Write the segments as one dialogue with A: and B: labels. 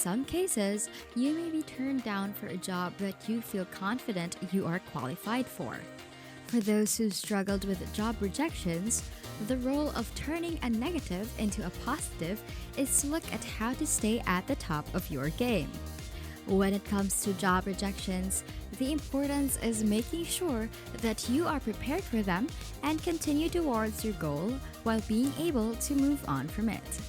A: some cases, you may be turned down for a job that you feel confident you are qualified for. For those who struggled with job rejections, the role of turning a negative into a positive is to look at how to stay at the top of your game. When it comes to job rejections, the importance is making sure that you are prepared for them and continue towards your goal while being able to move on from it.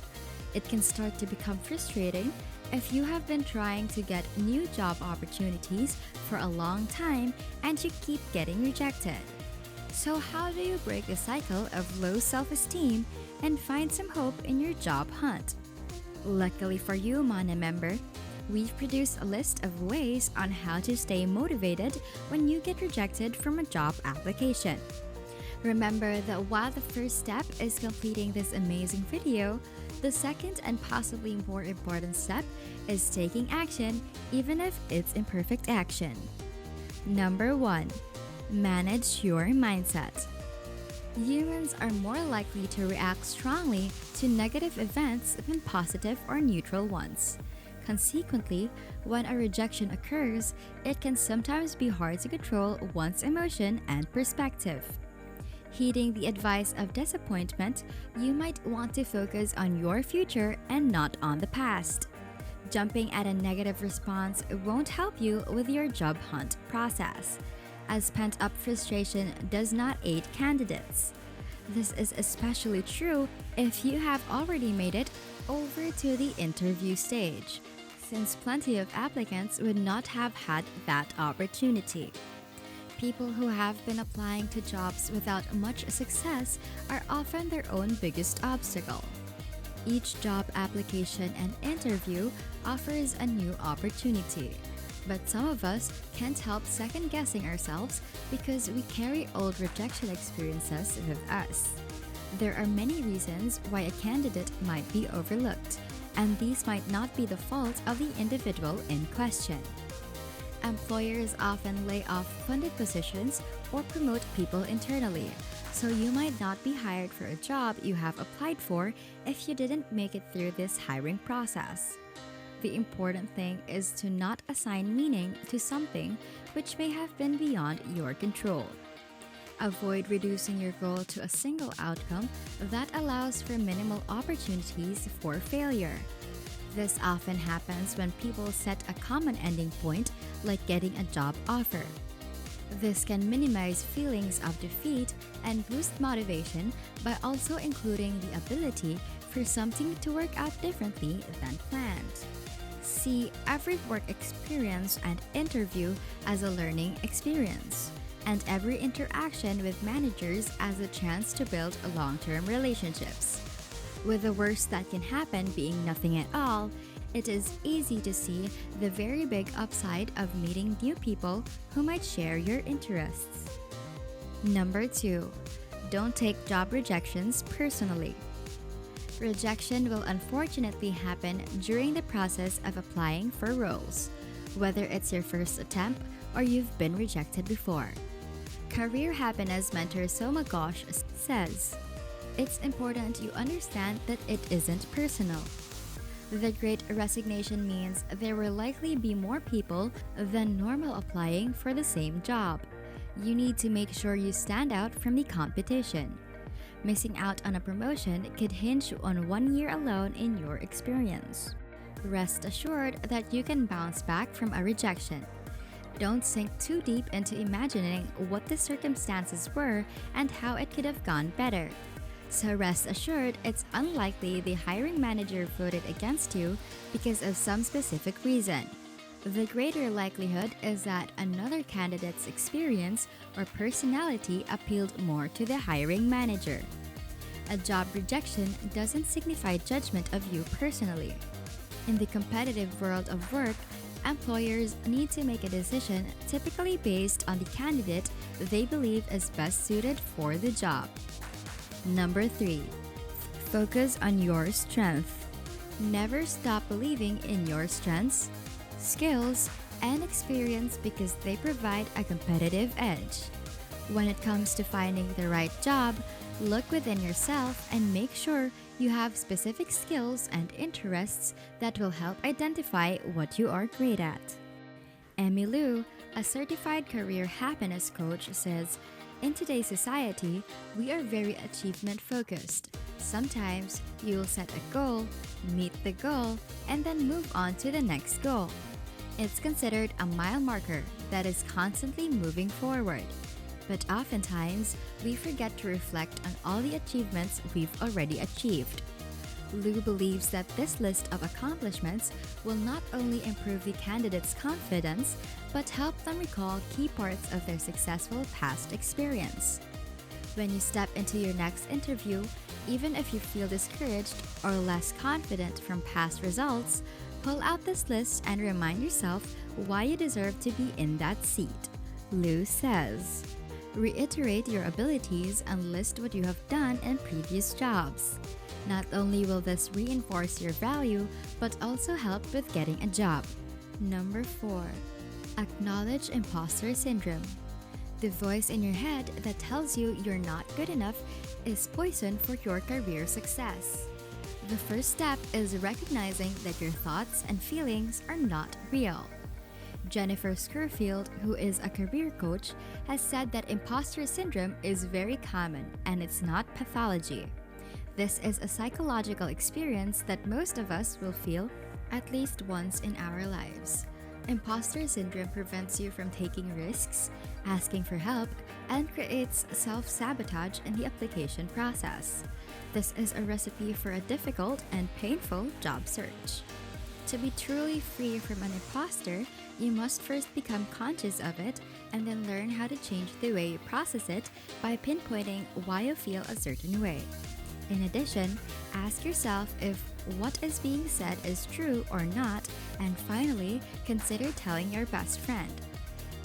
A: It can start to become frustrating if you have been trying to get new job opportunities for a long time and you keep getting rejected. So how do you break the cycle of low self-esteem and find some hope in your job hunt? Luckily for you, Manna member, we've produced a list of ways on how to stay motivated when you get rejected from a job application. Remember that while the first step is completing this amazing video, the second and possibly more important step is taking action, even if it's imperfect action. Number 1. Manage your mindset. Humans are more likely to react strongly to negative events than positive or neutral ones. Consequently, when a rejection occurs, it can sometimes be hard to control one's emotion and perspective. Heeding the advice of disappointment, you might want to focus on your future and not on the past. Jumping at a negative response won't help you with your job hunt process, as pent-up frustration does not aid candidates. This is especially true if you have already made it over to the interview stage, since plenty of applicants would not have had that opportunity. People who have been applying to jobs without much success are often their own biggest obstacle. Each job application and interview offers a new opportunity, but some of us can't help second-guessing ourselves because we carry old rejection experiences with us. There are many reasons why a candidate might be overlooked, and these might not be the fault of the individual in question. Employers often lay off funded positions or promote people internally, so you might not be hired for a job you have applied for if you didn't make it through this hiring process. The important thing is to not assign meaning to something which may have been beyond your control. Avoid reducing your goal to a single outcome that allows for minimal opportunities for failure. This often happens when people set a common ending point, like getting a job offer. This can minimize feelings of defeat and boost motivation by also including the ability for something to work out differently than planned. See every work experience and interview as a learning experience, and every interaction with managers as a chance to build long-term relationships. With the worst that can happen being nothing at all, it is easy to see the very big upside of meeting new people who might share your interests. Number 2. Don't take job rejections personally. Rejection will unfortunately happen during the process of applying for roles, whether it's your first attempt or you've been rejected before. Career happiness mentor Soma Ghosh says, "It's important you understand that it isn't personal. The Great Resignation means there will likely be more people than normal applying for the same job. You need to make sure you stand out from the competition. Missing out on a promotion could hinge on 1 year alone in your experience. Rest assured that you can bounce back from a rejection. Don't sink too deep into imagining what the circumstances were and how it could have gone better. So rest assured it's unlikely the hiring manager voted against you because of some specific reason. The greater likelihood is that another candidate's experience or personality appealed more to the hiring manager. A job rejection doesn't signify judgment of you personally. In the competitive world of work, employers need to make a decision typically based on the candidate they believe is best suited for the job. Number 3. Focus on your strength. Never stop believing in your strengths, skills, and experience because they provide a competitive edge. When it comes to finding the right job, look within yourself and make sure You have specific skills and interests that will help identify what you are great at. Emmy Lou, a certified career happiness coach, says, in today's society, we are very achievement focused. Sometimes you'll set a goal, meet the goal, and then move on to the next goal. It's considered a mile marker that is constantly moving forward. But oftentimes, we forget to reflect on all the achievements we've already achieved. Lou believes that this list of accomplishments will not only improve the candidate's confidence, but help them recall key parts of their successful past experience. When you step into your next interview, even if you feel discouraged or less confident from past results, pull out this list and remind yourself why you deserve to be in that seat. Lou says, reiterate your abilities and list what you have done in previous jobs. Not only will this reinforce your value, but also help with getting a job. Number 4. Acknowledge imposter syndrome. The voice in your head that tells you you're not good enough is poison for your career success. The first step is recognizing that your thoughts and feelings are not real. Jennifer Scurfield, who is a career coach, has said that imposter syndrome is very common and it's not pathology. This is a psychological experience that most of us will feel at least once in our lives. Imposter syndrome prevents you from taking risks, asking for help, and creates self-sabotage in the application process. This is a recipe for a difficult and painful job search. To be truly free from an imposter, you must first become conscious of it and then learn how to change the way you process it by pinpointing why you feel a certain way. In addition, ask yourself if what is being said is true or not, and finally, consider telling your best friend.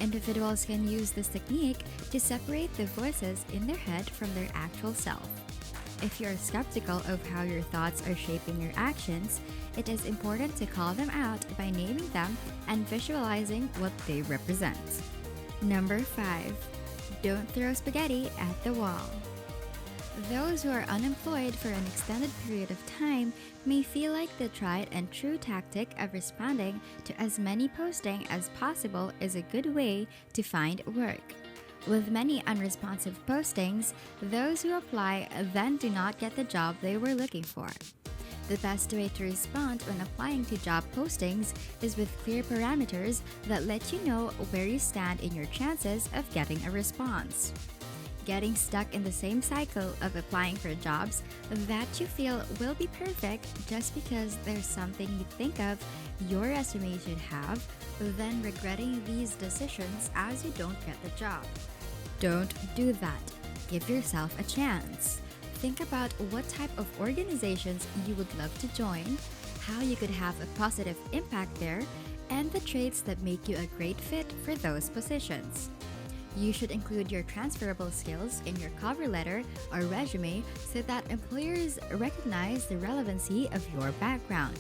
A: Individuals can use this technique to separate the voices in their head from their actual self. If you're skeptical of how your thoughts are shaping your actions, it is important to call them out by naming them and visualizing what they represent. Number 5. Don't throw spaghetti at the wall. Those who are unemployed for an extended period of time may feel like the tried and true tactic of responding to as many postings as possible is a good way to find work. With many unresponsive postings, those who apply then do not get the job they were looking for. The best way to respond when applying to job postings is with clear parameters that let you know where you stand in your chances of getting a response. Getting stuck in the same cycle of applying for jobs that you feel will be perfect just because there's something you think of your resume should have, then regretting these decisions as you don't get the job. Don't do that. Give yourself a chance. Think about what type of organizations you would love to join, how you could have a positive impact there, and the traits that make you a great fit for those positions. You should include your transferable skills in your cover letter or resume so that employers recognize the relevancy of your background.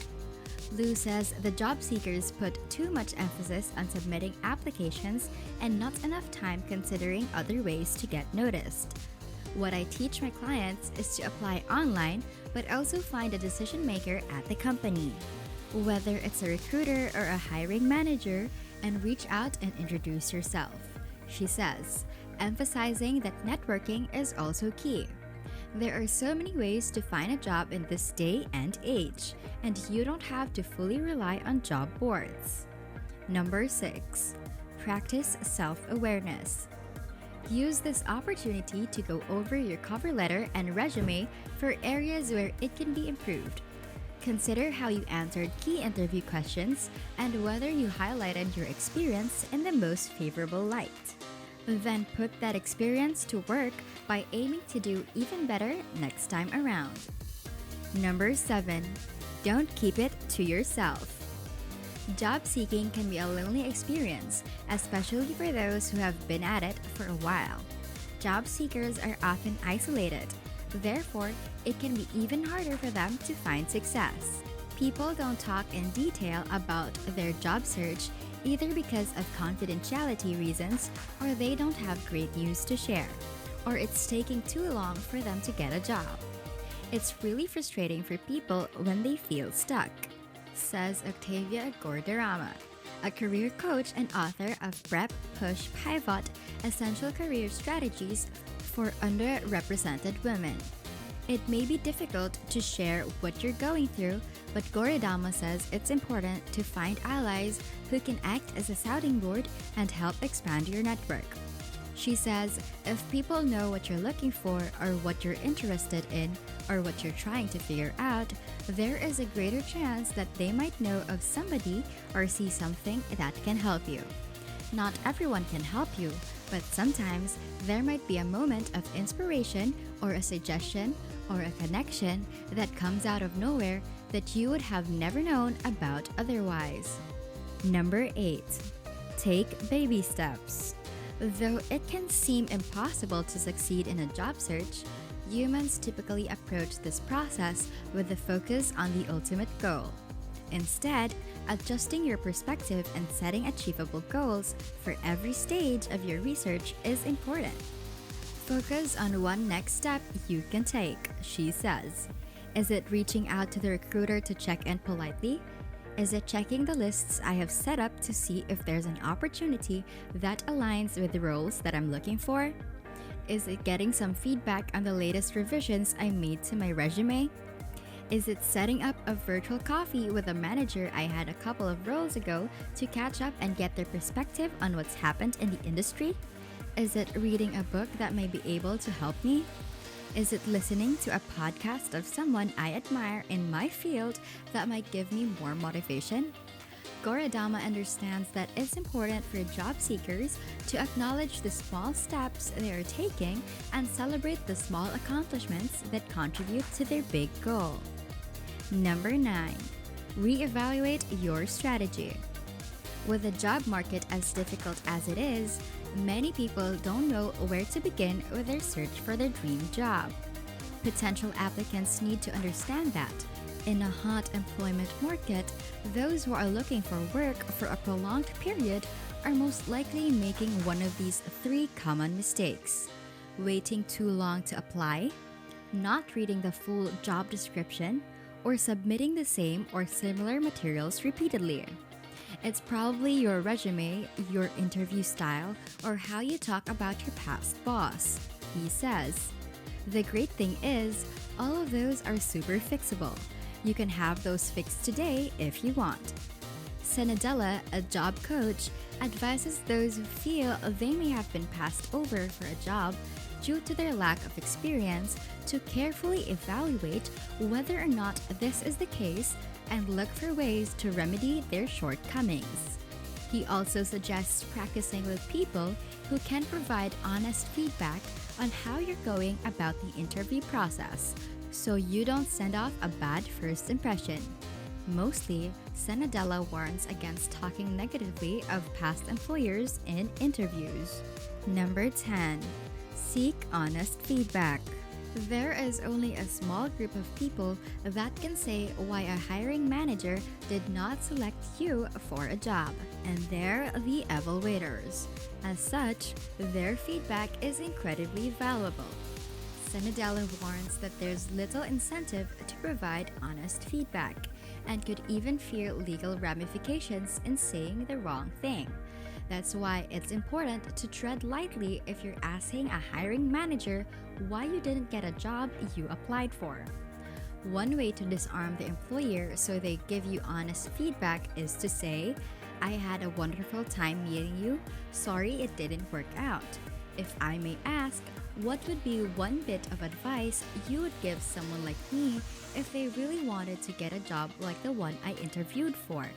A: Lou says the job seekers put too much emphasis on submitting applications and not enough time considering other ways to get noticed. What I teach my clients is to apply online, but also find a decision maker at the company. Whether it's a recruiter or a hiring manager, and reach out and introduce yourself, she says, emphasizing that networking is also key. There are so many ways to find a job in this day and age, and you don't have to fully rely on job boards. Number 6. Practice self-awareness. Use this opportunity to go over your cover letter and resume for areas where it can be improved. Consider how you answered key interview questions and whether you highlighted your experience in the most favorable light. Then put that experience to work by aiming to do even better next time around. Number 7. Don't keep it to yourself. Job seeking can be a lonely experience, especially for those who have been at it for a while. Job seekers are often isolated. Therefore, it can be even harder for them to find success. People don't talk in detail about their job search either because of confidentiality reasons, or they don't have great news to share, or it's taking too long for them to get a job. It's really frustrating for people when they feel stuck, says Octavia Gordarama, a career coach and author of Prep, Push, Pivot: Essential Career Strategies for Underrepresented Women. It may be difficult to share what you're going through, but Goridama says it's important to find allies who can act as a sounding board and help expand your network. She says if people know what you're looking for or what you're interested in or what you're trying to figure out, there is a greater chance that they might know of somebody or see something that can help you. Not everyone can help you, but sometimes there might be a moment of inspiration or a suggestion or a connection that comes out of nowhere that you would have never known about otherwise. Number 8. Take baby steps. Though it can seem impossible to succeed in a job search, humans typically approach this process with a focus on the ultimate goal. Instead, adjusting your perspective and setting achievable goals for every stage of your research is important. Focus on one next step you can take, she says. Is it reaching out to the recruiter to check in politely? Is it checking the lists I have set up to see if there's an opportunity that aligns with the roles that I'm looking for? Is it getting some feedback on the latest revisions I made to my resume? Is it setting up a virtual coffee with a manager I had a couple of roles ago to catch up and get their perspective on what's happened in the industry? Is it reading a book that may be able to help me? Is it listening to a podcast of someone I admire in my field that might give me more motivation? Goridama understands that it's important for job seekers to acknowledge the small steps they are taking and celebrate the small accomplishments that contribute to their big goal. Number 9. Reevaluate your strategy. With the job market as difficult as it is, many people don't know where to begin with their search for their dream job. Potential applicants need to understand that, in a hot employment market, those who are looking for work for a prolonged period are most likely making one of these 3 common mistakes: waiting too long to apply, not reading the full job description, or submitting the same or similar materials repeatedly. It's probably your resume, your interview style, or how you talk about your past boss, he says. The great thing is, all of those are super fixable. You can have those fixed today if you want. Senadella, a job coach, advises those who feel they may have been passed over for a job due to their lack of experience to carefully evaluate whether or not this is the case and look for ways to remedy their shortcomings. He also suggests practicing with people who can provide honest feedback on how you're going about the interview process so you don't send off a bad first impression. Mostly, Senadella warns against talking negatively of past employers in interviews. Number 10. Seek honest feedback. There is only a small group of people that can say why a hiring manager did not select you for a job, and they're the evaluators. As such, their feedback is incredibly valuable. Senadella warns that there's little incentive to provide honest feedback, and could even fear legal ramifications in saying the wrong thing. That's why it's important to tread lightly if you're asking a hiring manager why you didn't get a job you applied for. One way to disarm the employer so they give you honest feedback is to say, "I had a wonderful time meeting you. Sorry it didn't work out. If I may ask, what would be one bit of advice you would give someone like me if they really wanted to get a job like the one I interviewed for?"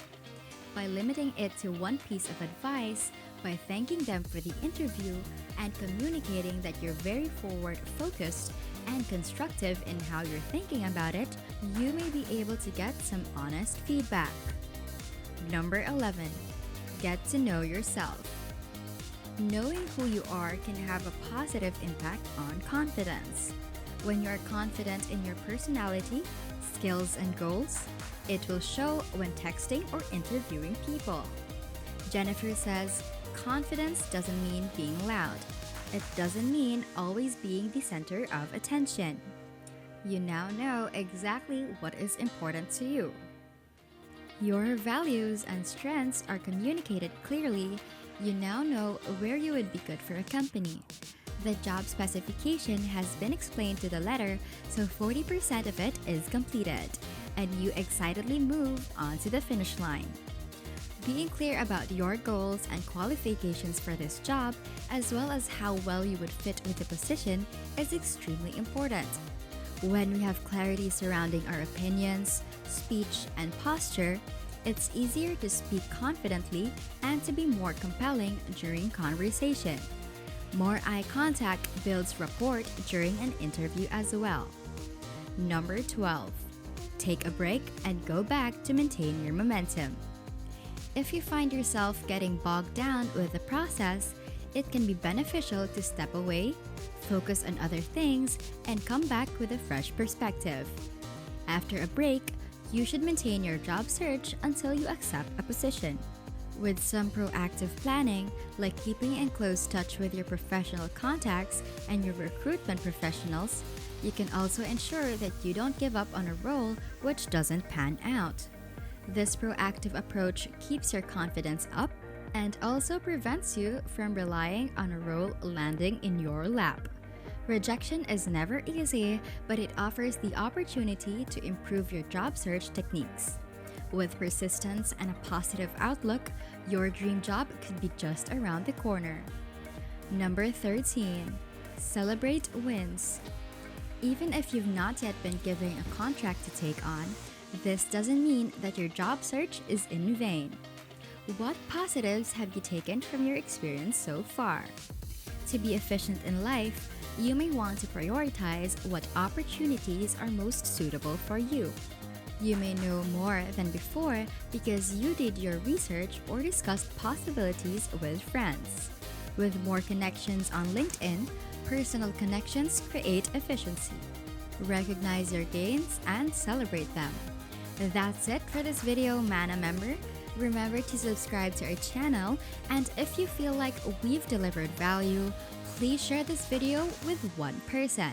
A: By limiting it to one piece of advice, by thanking them for the interview, and communicating that you're very forward-focused and constructive in how you're thinking about it, you may be able to get some honest feedback. Number 11. Get to know yourself. Knowing who you are can have a positive impact on confidence. When you're confident in your personality, skills, and goals, it will show when texting or interviewing people. Jennifer says, confidence doesn't mean being loud. It doesn't mean always being the center of attention. You now know exactly what is important to you. Your values and strengths are communicated clearly. You now know where you would be good for a company. The job specification has been explained to the letter, so 40% of it is completed, and you excitedly move on to the finish line. Being clear about your goals and qualifications for this job, as well as how well you would fit with the position, is extremely important. When we have clarity surrounding our opinions, speech, and posture, it's easier to speak confidently and to be more compelling during conversation. More eye contact builds rapport during an interview as well. Number 12. Take a break and go back to maintain your momentum. If you find yourself getting bogged down with the process, it can be beneficial to step away, focus on other things, and come back with a fresh perspective. After a break, you should maintain your job search until you accept a position. With some proactive planning, like keeping in close touch with your professional contacts and your recruitment professionals, you can also ensure that you don't give up on a role which doesn't pan out. This proactive approach keeps your confidence up and also prevents you from relying on a role landing in your lap. Rejection is never easy, but it offers the opportunity to improve your job search techniques. With persistence and a positive outlook, your dream job could be just around the corner. Number 13. Celebrate wins. Even if you've not yet been given a contract to take on, this doesn't mean that your job search is in vain. What positives have you taken from your experience so far? To be efficient in life, you may want to prioritize what opportunities are most suitable for you. You may know more than before because you did your research or discussed possibilities with friends. With more connections on LinkedIn, personal connections create efficiency. Recognize your gains and celebrate them. That's it for this video, Manna member. Remember to subscribe to our channel, and if you feel like we've delivered value, please share this video with one person.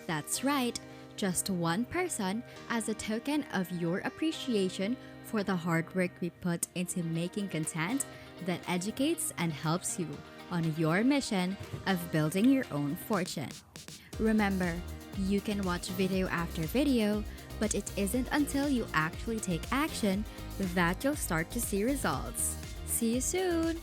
A: That's right, just one person, as a token of your appreciation for the hard work we put into making content that educates and helps you on your mission of building your own fortune. Remember, you can watch video after video, but it isn't until you actually take action that you'll start to see results. See you soon!